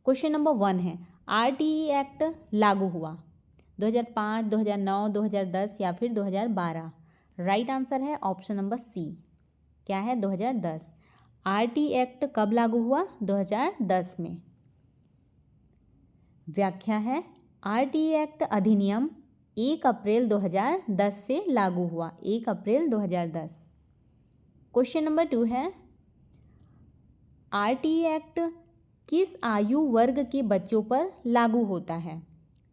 Question number 1 है RTE act लागू हुआ 2005, 2009, 2010 या फिर 2012। राइट आंसर है ऑप्शन नंबर सी, क्या है 2010। आरटीई एक्ट कब लागू हुआ? 2010 में। व्याख्या है आरटीई एक्ट अधिनियम 1 अप्रैल 2010 से लागू हुआ, 1 अप्रैल 2010। क्वेश्चन नंबर 2 है आरटीई एक्ट किस आयु वर्ग के बच्चों पर लागू होता है?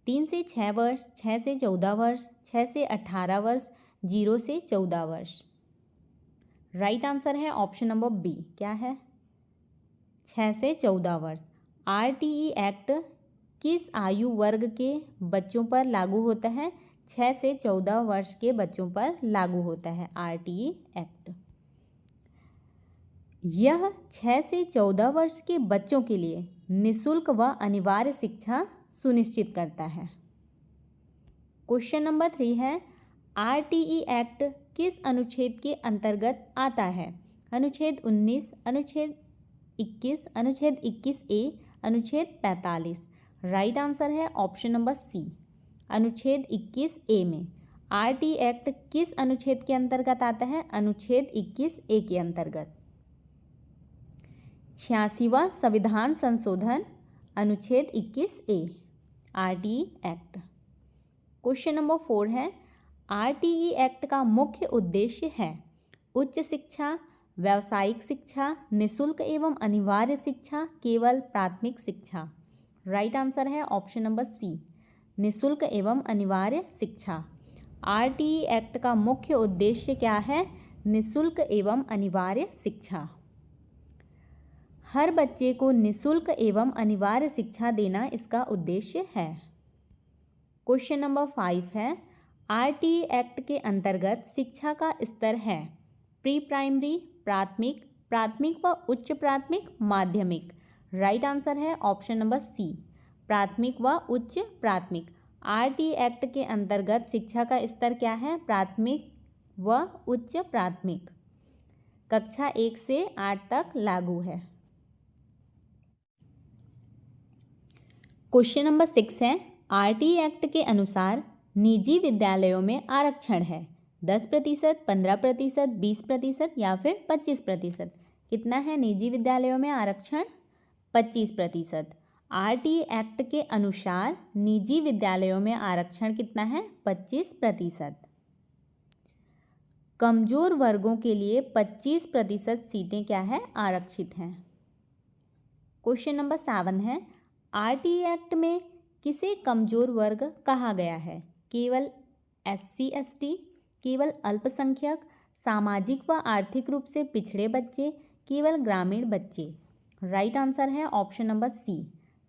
3 से 6 वर्ष, 6 से 14 वर्ष, 6 से 18 वर्ष, 0 से 14 वर्ष। राइट आंसर है ऑप्शन नंबर बी, क्या है 6 से 14 वर्ष। आरटीई एक्ट किस आयु वर्ग के बच्चों पर लागू होता है? 6 से 14 वर्ष के बच्चों पर लागू होता है आरटीई एक्ट। यह 6 से 14 वर्ष के बच्चों के लिए निःशुल्क व अनिवार्य शिक्षा सुनिश्चित करता है। क्वेश्चन नंबर 3 है आरटीई एक्ट किस अनुच्छेद के अंतर्गत आता है? अनुच्छेद 19, अनुच्छेद 21, अनुच्छेद 21A, अनुच्छेद 45। राइट आंसर है ऑप्शन नंबर सी, अनुच्छेद 21A में। आरटीई एक्ट किस अनुच्छेद के अंतर्गत आता है? अनुच्छेद 21A के अंतर्गत। 86वां संविधान संशोधन अनुच्छेद 21A RTE act. Question number 4 है आरटीई एक्ट का मुख्य उद्देश्य है उच्च शिक्षा, व्यावसायिक शिक्षा, निःशुल्क एवं अनिवार्य शिक्षा, केवल प्राथमिक शिक्षा। राइट आंसर है ऑप्शन नंबर सी, निःशुल्क एवं अनिवार्य शिक्षा। आरटीई एक्ट का मुख्य उद्देश्य क्या है? निःशुल्क एवं अनिवार्य शिक्षा। हर बच्चे को निःशुल्क एवं अनिवार्य शिक्षा देना इसका उद्देश्य है। क्वेश्चन नंबर 5 है आरटीई एक्ट के अंतर्गत शिक्षा का स्तर है प्री प्राइमरी, प्राथमिक, प्राथमिक व उच्च प्राथमिक, माध्यमिक। राइट आंसर है ऑप्शन नंबर सी, प्राथमिक व उच्च प्राथमिक। आरटीई एक्ट के अंतर्गत शिक्षा का स्तर क्या है? प्राथमिक व उच्च प्राथमिक। कक्षा 1 से 8 तक लागू है। क्वेश्चन नंबर 6 है आरटीई एक्ट के अनुसार निजी विद्यालयों में आरक्षण है 10%, 15%, 20% या फिर 25%। कितना है निजी विद्यालयों में आरक्षण? 25%। आरटीई एक्ट के अनुसार निजी विद्यालयों में आरक्षण कितना है? 25%। कमजोर वर्गों के लिए 25% सीटें क्या है? आरक्षित हैं। क्वेश्चन नंबर 7 है आरटीई एक्ट में किसे कमजोर वर्ग कहा गया है? केवल SC ST, केवल अल्पसंख्यक, सामाजिक व आर्थिक रूप से पिछड़े बच्चे, केवल ग्रामीण बच्चे। राइट आंसर है ऑप्शन नंबर सी,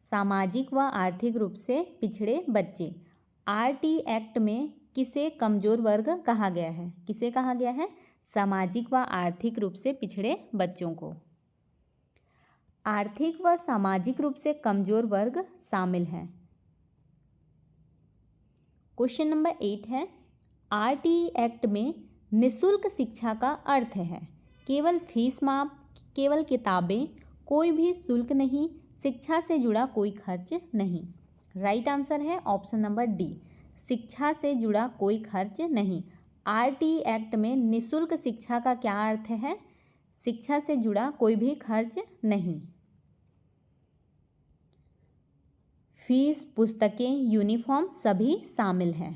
सामाजिक व आर्थिक रूप से पिछड़े बच्चे। आरटीई एक्ट में किसे कमजोर वर्ग कहा गया है? किसे कहा गया है? सामाजिक व आर्थिक रूप से पिछड़े बच्चों को। आर्थिक व सामाजिक रूप से कमजोर वर्ग शामिल हैं। क्वेश्चन नंबर 8 है आरटीई एक्ट में निःशुल्क शिक्षा का अर्थ है केवल फीस माफ, केवल किताबें, कोई भी शुल्क नहीं, शिक्षा से जुड़ा कोई खर्च नहीं। राइट आंसर है ऑप्शन नंबर डी, शिक्षा से जुड़ा कोई खर्च नहीं। आरटीई एक्ट में निःशुल्क शिक्षा का क्या अर्थ है? शिक्षा से जुड़ा कोई भी खर्च नहीं। फीस, पुस्तकें, यूनिफॉर्म सभी शामिल हैं।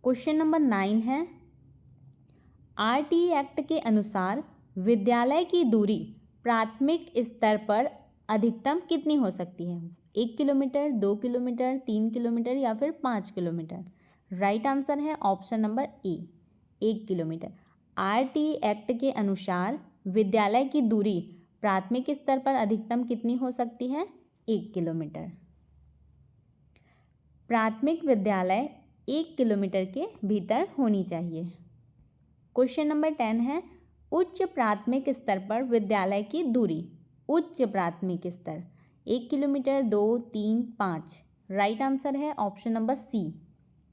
क्वेश्चन नंबर 9 है आरटीई एक्ट के अनुसार विद्यालय की दूरी प्राथमिक स्तर पर अधिकतम कितनी हो सकती है? 1 किलोमीटर, 2 किलोमीटर, 3 किलोमीटर या फिर 5 किलोमीटर। राइट आंसर है option number A, 1 kilometre. RTE act के अनुसार विद्यालय की दूरी प्राथमिक स्तर पर अधिकतम कितनी हो सकती है? 1 किलोमीटर। प्राथमिक विद्यालय 1 किलोमीटर के भीतर होनी चाहिए। क्वेश्चन नंबर 10 है उच्च प्राथमिक स्तर पर विद्यालय की दूरी। उच्च प्राथमिक स्तर 1 किलोमीटर, 2, 3, 5। राइट आंसर है ऑप्शन नंबर सी,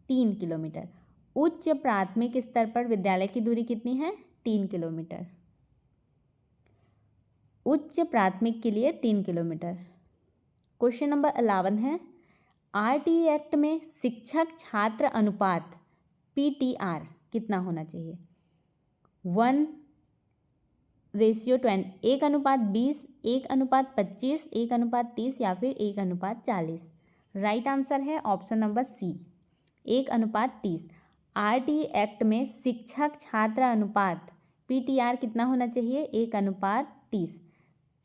3 किलोमीटर। उच्च प्राथमिक स्तर पर विद्यालय की दूरी कितनी है? 3 किलोमीटर। उच्च प्राथमिक के लिए 3 किलोमीटर। क्वेश्चन नंबर 11 है, आरटीई एक्ट में शिक्षक छात्र अनुपात PTR कितना होना चाहिए? 1:20, 1:20, 1:25, 1:30 या फिर 1:40? राइट आंसर है option number C, 1:30। RTE act में शिक्षक छात्र अनुपात PTR कितना होना चाहिए? 1:30।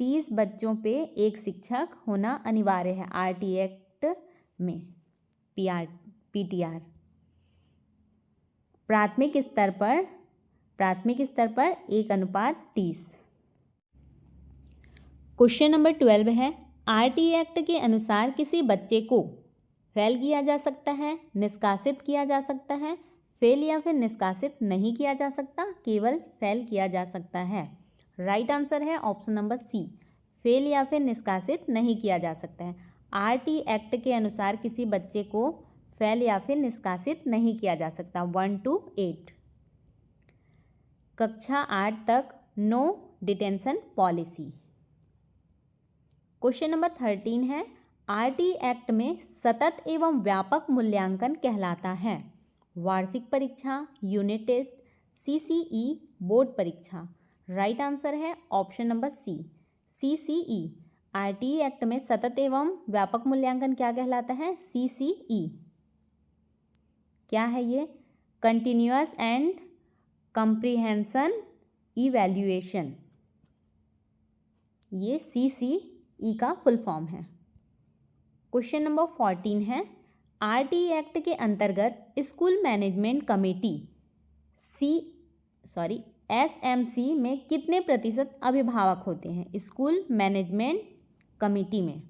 30 बच्चों पे एक शिक्षक होना अनिवार्य है आरटीई एक्ट में। PTR प्राथमिक स्तर पर 1:30। क्वेश्चन नंबर 12 है, आरटीई एक्ट के अनुसार किसी बच्चे को फेल किया जा सकता है, निष्कासित किया जा सकता है, फेल या फिर निष्कासित नहीं किया जा सकता, केवल फेल किया जा सकता है। राइट आंसर है ऑप्शन नंबर सी, फेल या फिर निष्कासित नहीं किया जा सकता है। आरटीई एक्ट के अनुसार किसी बच्चे को फेल या फिर निष्कासित नहीं किया जा सकता। 1 to 8। कक्षा 8 तक no detention policy. Question number 13 है, आरटीई एक्ट में सतत एवं व्यापक मूल्यांकन कहलाता है? वार्षिक परीक्षा, यूनिट टेस्ट, CCE, बोर्ड परीक्षा? राइट आंसर है option number C, CCE। RTE act में सतत एवं व्यापक मूल्यांकन क्या कहलाता है? CCE। क्या है ये? कंटिन्यूअस एंड कंप्रीहेंशन इवैल्यूएशन, ये CCE का फुल फॉर्म है। क्वेश्चन नंबर 14 है, आरटीई एक्ट के अंतर्गत स्कूल मैनेजमेंट कमेटी SMC में कितने प्रतिशत अभिभावक होते हैं? स्कूल मैनेजमेंट कमेटी में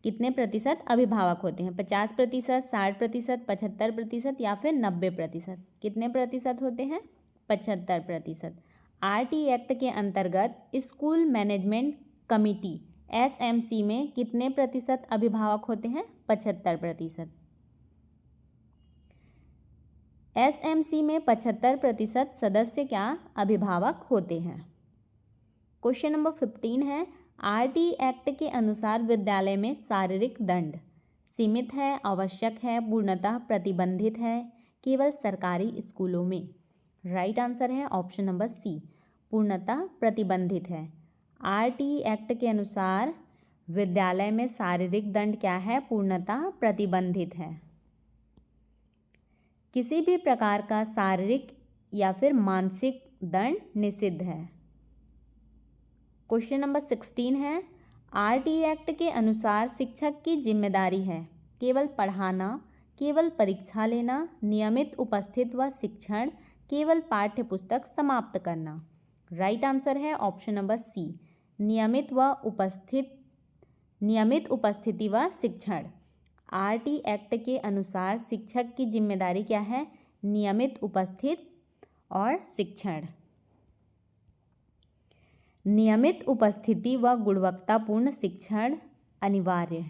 कितने प्रतिशत अभिभावक होते हैं? 50%, 60%, 75% या फिर 90%? कितने प्रतिशत होते हैं? 75%। आरटीई एक्ट के अंतर्गत स्कूल मैनेजमेंट कमेटी SMC में कितने प्रतिशत अभिभावक होते हैं? 75%। SMC में 75% सदस्य क्या अभिभावक होते हैं। क्वेश्चन नंबर 15 है, आरटीई एक्ट के अनुसार विद्यालय में शारीरिक दंड सीमित है, आवश्यक है, पूर्णतः प्रतिबंधित है, केवल सरकारी स्कूलों में? राइट आंसर है ऑप्शन नंबर सी, पूर्णतः प्रतिबंधित है। आरटीई एक्ट के अनुसार विद्यालय में शारीरिक दंड क्या है? पूर्णतः प्रतिबंधित है। किसी भी प्रकार का शारीरिक या फिर मानसिक दंड निषिद्ध है। क्वेश्चन नंबर 16 है, आरटीई एक्ट के अनुसार शिक्षक की जिम्मेदारी है केवल पढ़ाना, केवल परीक्षा लेना, नियमित उपस्थित व शिक्षण, केवल पाठ्य पुस्तक समाप्त करना? राइट आंसर है ऑप्शन नंबर सी, नियमित उपस्थिति व शिक्षण। आरटीई एक्ट के अनुसार शिक्षक की जिम्मेदारी क्या है? नियमित उपस्थित और शिक्षण। नियमित उपस्थिति व गुणवत्तापूर्ण शिक्षण अनिवार्य।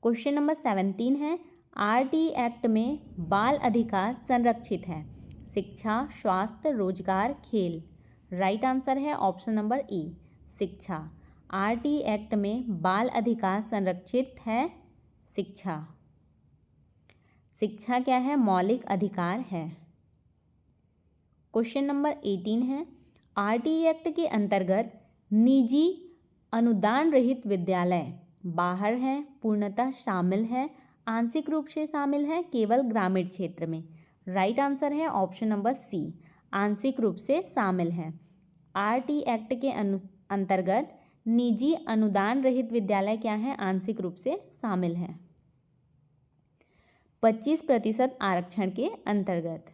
क्वेश्चन नंबर 17 है, आरटीई एक्ट में बाल अधिकार संरक्षित है? शिक्षा, स्वास्थ्य, रोजगार, खेल? राइट आंसर है ऑप्शन नंबर ए, शिक्षा। आरटीई एक्ट में बाल अधिकार संरक्षित है शिक्षा। शिक्षा क्या है? मौलिक अधिकार है। क्वेश्चन नंबर 18 है, आरटीई एक्ट के अंतर्गत निजी अनुदान रहित विद्यालय बाहर है, पूर्णतः शामिल है, आंशिक रूप से शामिल है, केवल ग्रामीण क्षेत्र में? राइट आंसर है ऑप्शन नंबर सी, आंशिक रूप से शामिल है। आरटीई एक्ट के अंतर्गत निजी अनुदान रहित विद्यालय क्या है? आंशिक रूप से शामिल है। 25% आरक्षण के अंतर्गत।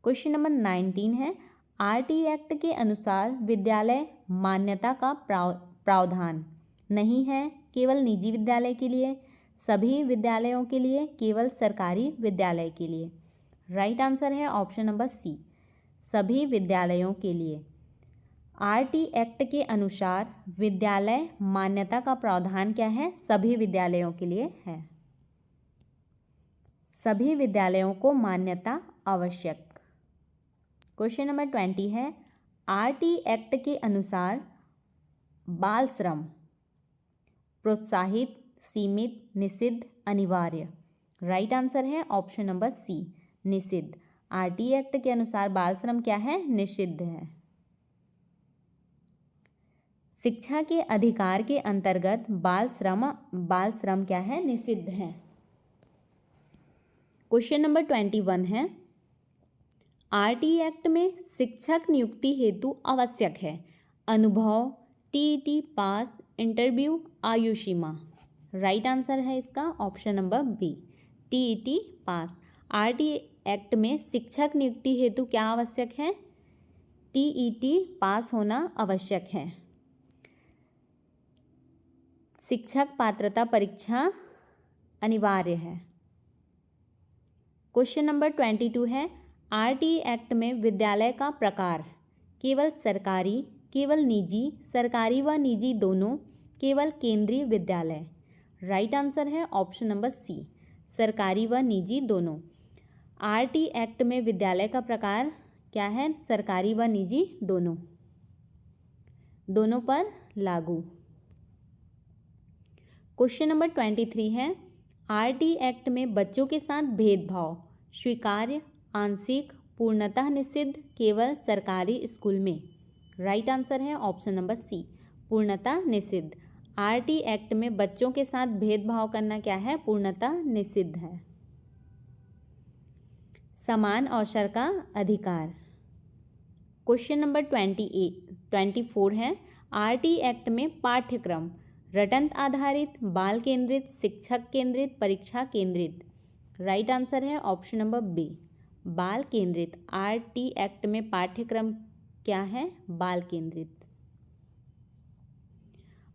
क्वेश्चन नंबर 19 है, आरटीई एक्ट के अनुसार विद्यालय मान्यता का प्रावधान नहीं है, केवल निजी विद्यालय के लिए, सभी विद्यालयों के लिए, केवल सरकारी विद्यालय के लिए? राइट आंसर है ऑप्शन नंबर सी, सभी विद्यालयों के लिए। आरटीई एक्ट के अनुसार विद्यालय मान्यता का प्रावधान क्या है? सभी विद्यालयों के लिए है। सभी विद्यालयों को मान्यता आवश्यक। क्वेश्चन नंबर 20 है, आरटी एक्ट के अनुसार बाल श्रम प्रोत्साहित, सीमित, निषिद्ध, अनिवार्य। राइट आंसर है ऑप्शन नंबर सी, निषिद्ध। आरटी एक्ट के अनुसार बाल श्रम क्या है? निषिद्ध है। शिक्षा के अधिकार के अंतर्गत बाल श्रम क्या है? निषिद्ध है। क्वेश्चन नंबर 21 है, आरटी एक्ट में शिक्षक नियुक्ति हेतु आवश्यक है अनुभव, टीईटी पास, इंटरव्यू, आयु सीमा। राइट आंसर है इसका option number B, TET pass. RTE act में शिक्षक नियुक्ति हेतु क्या आवश्यक है? टीईटी पास होना आवश्यक है। शिक्षक पात्रता परीक्षा अनिवार्य है। क्वेश्चन नंबर 22 है, आरटी एक्ट में विद्यालय का प्रकार केवल सरकारी, केवल निजी, सरकारी व निजी दोनों, केवल केंद्रीय विद्यालय। राइट आंसर है ऑप्शन नंबर सी, सरकारी व निजी दोनों। आरटी एक्ट में विद्यालय का प्रकार क्या है? सरकारी व निजी दोनों, दोनों पर लागू। क्वेश्चन नंबर 23 है, आरटी एक्ट में बच्चों के साथ भेदभाव स्वीकार्य, आंशिक, पूर्णतः निषिद्ध, केवल सरकारी स्कूल में। राइट आंसर है ऑप्शन नंबर सी, पूर्णतः निषिद्ध। आरटी एक्ट में बच्चों के साथ भेदभाव करना क्या है? पूर्णतः निषिद्ध है। समान अवसर का अधिकार। क्वेश्चन नंबर 24 है, आरटी एक्ट में पाठ्यक्रम रटंत आधारित, बाल केंद्रित, शिक्षक केंद्रित, परीक्षा केंद्रित। राइट आंसर है ऑप्शन नंबर बी, बाल केंद्रित। आरटी एक्ट में पाठ्यक्रम क्या है? बाल केंद्रित,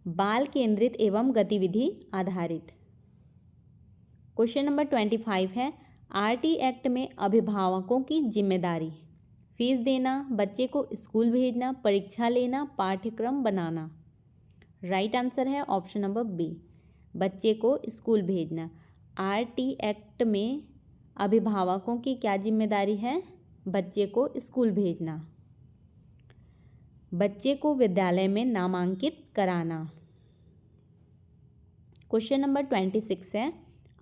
बाल केंद्रित एवं गतिविधि आधारित। क्वेश्चन नंबर 25 है, आरटी एक्ट में अभिभावकों की जिम्मेदारी फीस देना, बच्चे को स्कूल भेजना, परीक्षा लेना, पाठ्यक्रम बनाना। राइट आंसर है ऑप्शन नंबर बी, बच्चे को स्कूल भेजना। आरटी एक्ट में अभिभावकों की क्या जिम्मेदारी है? बच्चे को स्कूल भेजना, बच्चे को विद्यालय में नामांकित कराना। क्वेश्चन नंबर 26 है,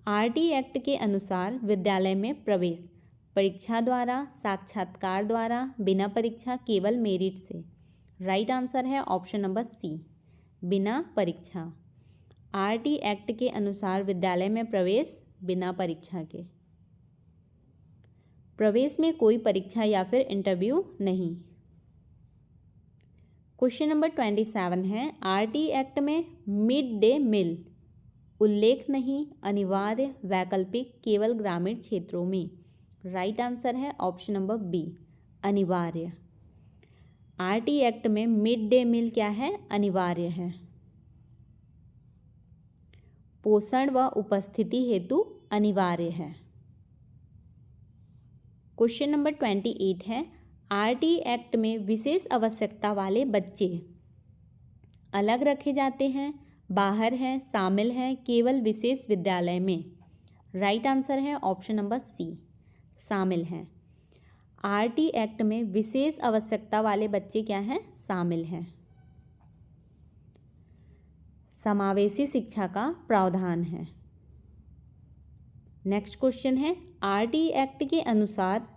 आरटी एक्ट के अनुसार विद्यालय में प्रवेश परीक्षा द्वारा, साक्षात्कार द्वारा, बिना परीक्षा, केवल मेरिट से। राइट आंसर है ऑप्शन नंबर सी, बिना परीक्षा। आरटी एक्ट के अनुसार विद्यालय में प्रवेश बिना परीक्षा के। प्रवेश में कोई परीक्षा या फिर इंटरव्यू नहीं। क्वेश्चन नंबर 27 है, आरटी एक्ट में मिड डे मील उल्लेख नहीं, अनिवार्य, वैकल्पिक, केवल ग्रामीण क्षेत्रों में। राइट आंसर है ऑप्शन नंबर बी, अनिवार्य। आरटी एक्ट में मिड डे मील क्या है? अनिवार्य है। पोषण व उपस्थिति हेतु अनिवार्य है। क्वेश्चन नंबर 28 है, आरटी एक्ट में विशेष आवश्यकता वाले बच्चे अलग रखे जाते हैं, बाहर हैं, शामिल हैं, केवल विशेष विद्यालय में। राइट आंसर है ऑप्शन नंबर सी, शामिल हैं। आरटी एक्ट में विशेष आवश्यकता वाले बच्चे क्या हैं? शामिल हैं। समावेशी शिक्षा का प्रावधान है। नेक्स्ट क्वेश्चन है, आरटी एक्ट के अनुसार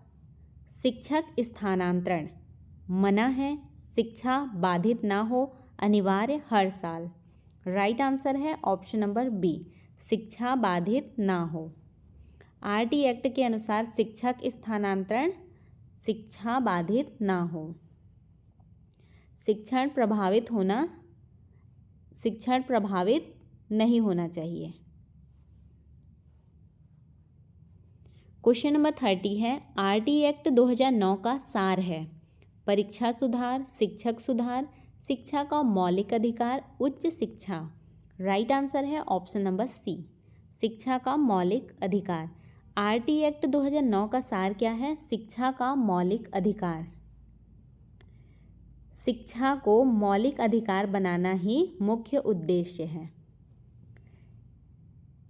शिक्षक स्थानांतरण मना है, शिक्षा बाधित ना हो, अनिवार्य हर साल। राइट आंसर है ऑप्शन नंबर बी, शिक्षा बाधित ना हो। आरटी एक्ट के अनुसार शिक्षक स्थानांतरण शिक्षा बाधित ना हो। शिक्षण प्रभावित नहीं होना चाहिए। क्वेश्चन नंबर 30 है, आरटी एक्ट 2009 का सार है परीक्षा सुधार, शिक्षक सुधार, शिक्षा का मौलिक अधिकार, उच्च शिक्षा। राइट आंसर है ऑप्शन नंबर सी, शिक्षा का मौलिक अधिकार। आरटी एक्ट 2009 का सार क्या है? शिक्षा का मौलिक अधिकार। शिक्षा को मौलिक अधिकार बनाना ही मुख्य उद्देश्य है।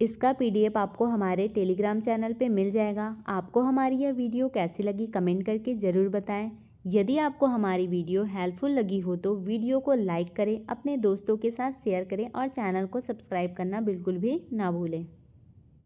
इसका पीडीएफ आपको हमारे टेलीग्राम चैनल पे मिल जाएगा। आपको हमारी यह वीडियो कैसी लगी कमेंट करके ज़रूर बताएं। यदि आपको हमारी वीडियो हेल्पफुल लगी हो तो वीडियो को लाइक करें, अपने दोस्तों के साथ शेयर करें और चैनल को सब्सक्राइब करना बिल्कुल भी ना भूलें।